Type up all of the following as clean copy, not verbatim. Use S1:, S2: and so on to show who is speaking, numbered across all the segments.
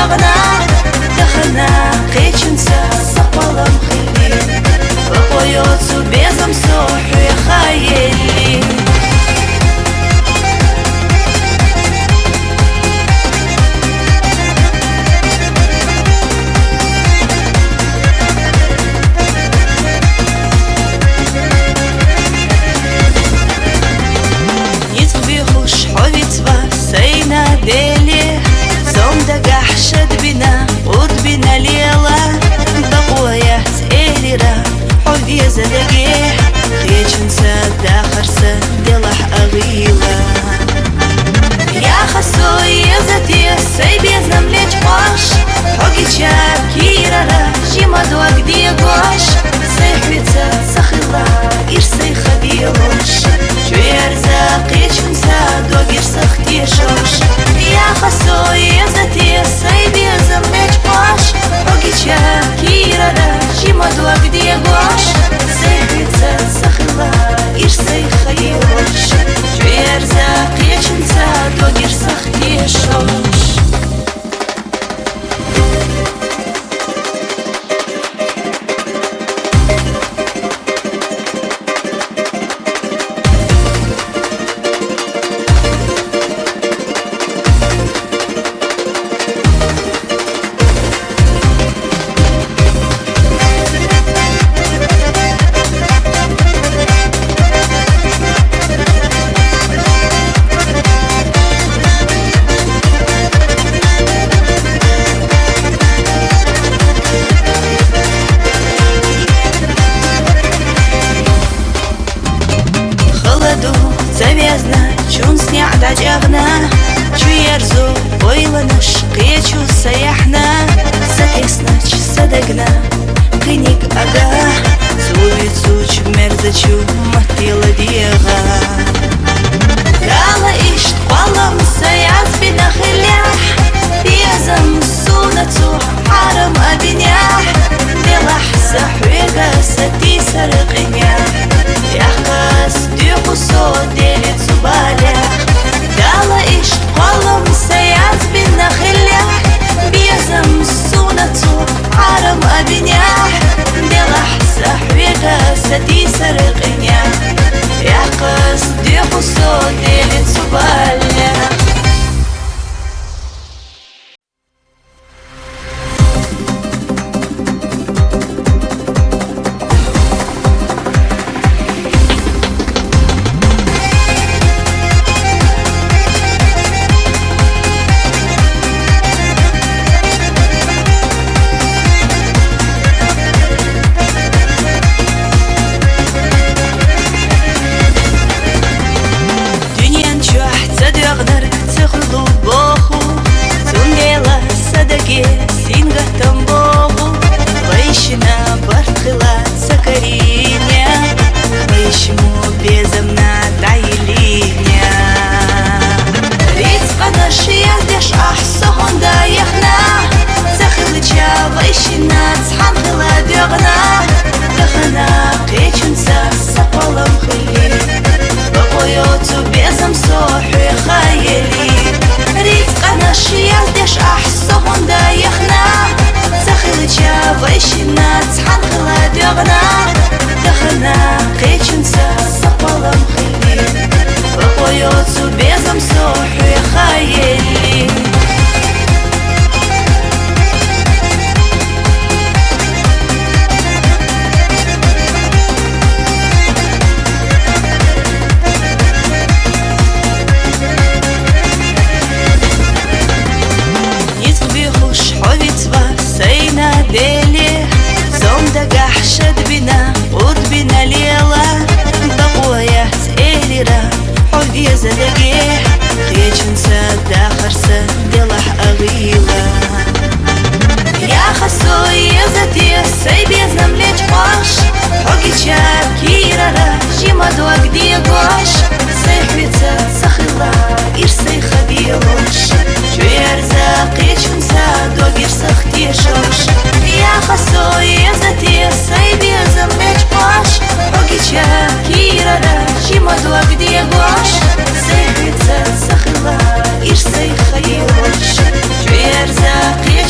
S1: догна Дахана кеченца сапалам хили Попоется безом сохи хаели
S2: ديلي زوم دقح شد بنا ود بنا ليلا بقويات إيريرا حودي زدقيح خيجن ساد داخر ساد دلح أغيلا يا خسو يزتي سيبي زمليج باش حوقي شاب كيرا جيما دوك دي قوش سيحبيتsa سخلا إرسي خديوش شوير زاقيجن ساد دوك إرسخ تيشوش يا خسو يزتي سيبي زمليج باش حوقي شاب كيرا جيما دوك دي قوش سيحبيتsa سخلا إرسي خديوش شوير زاقيجن ساد دوك إرسخ تيشوش Завязна, чун сняг дадягна Чуерзу, ойланыш, кечу саяхна Сатеснач, садагна, кыник ага Цувицуч, мерзачу, матила диага Дала ишт, квалам, саяз бинахилях Пьезам, сунацу, харам абинях Делах, сахвега, сати сарыкинях Яхкас, дюхусо, делит зубалях Дала ишт, квалам, саяз бинахилях Пьезам, сунацу, харам абинях Делах, сахвега, сати сарыкинях Яхкас, дюхусо, делит зубалях Синга тамбову, вайщина бархила сакариня, вайщему безумна тайлиня. Рицка наш яздеш ах сохонда яхна, захилыча вайщина цханхила дёгна, дахана кечунса сапалам хили, попоёцу безом сохи хаели. Рицка наш яздеш ах сохонда яхна, захилыча вайщина цханхила дёгна, дахана кечунса сапалам хили, попоёцу безом сохи хаели. ديلي زوم دقح شد بنا ود بنا ليلا بقويات إيريرا حودي زدقيح خيجن ساد داخر ساد دلح أغيلا يا خسو يزتي سيبي زمليج باش حوقي شاب كيرا جيما دوك دي قوش سيحبيتsa سخلا إرسي خديوش شوير زاقيجن ساد دوك إرسخ تيشوش يا خسو يزتي سيبي زمليج باش حوقي شاب كيرا جيما دوك دي قوش سيحبيتsa سخلا إرسي خديوش شوير زاقيجن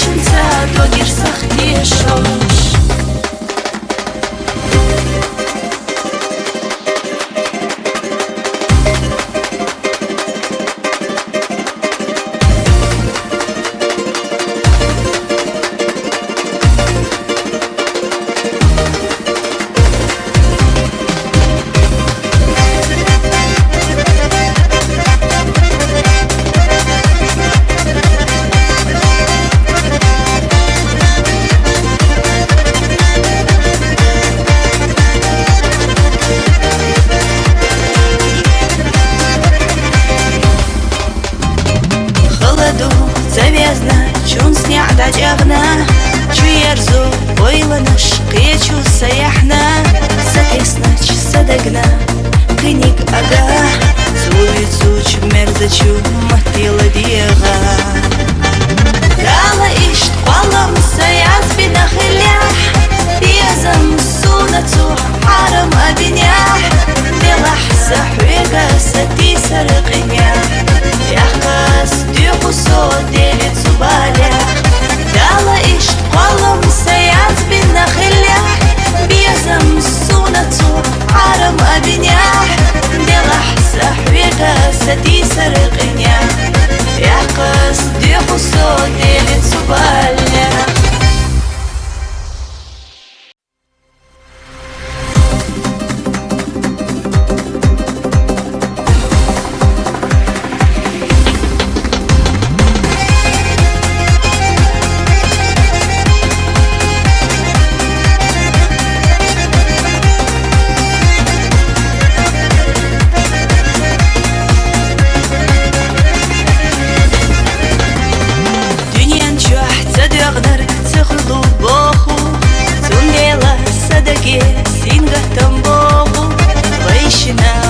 S2: ونشقيتشو سيحنا ساتيسнач садагна кыник ага сувицуч мерзачу матила диага Дала ишт قلم سياس بنخليح بيزم سونتو حرم أدنياح دلح سحويقا ستي سرقنيا يحقاس ديقو صوت ديلت سباليح Дала ишт قلم سياس بنخليح بيزم سونتو حرم أدنياح دلح سحويقا ستي سرقنيا يحقاس ديقو صوت ديلت سباليح Синга тамбоху, вайшина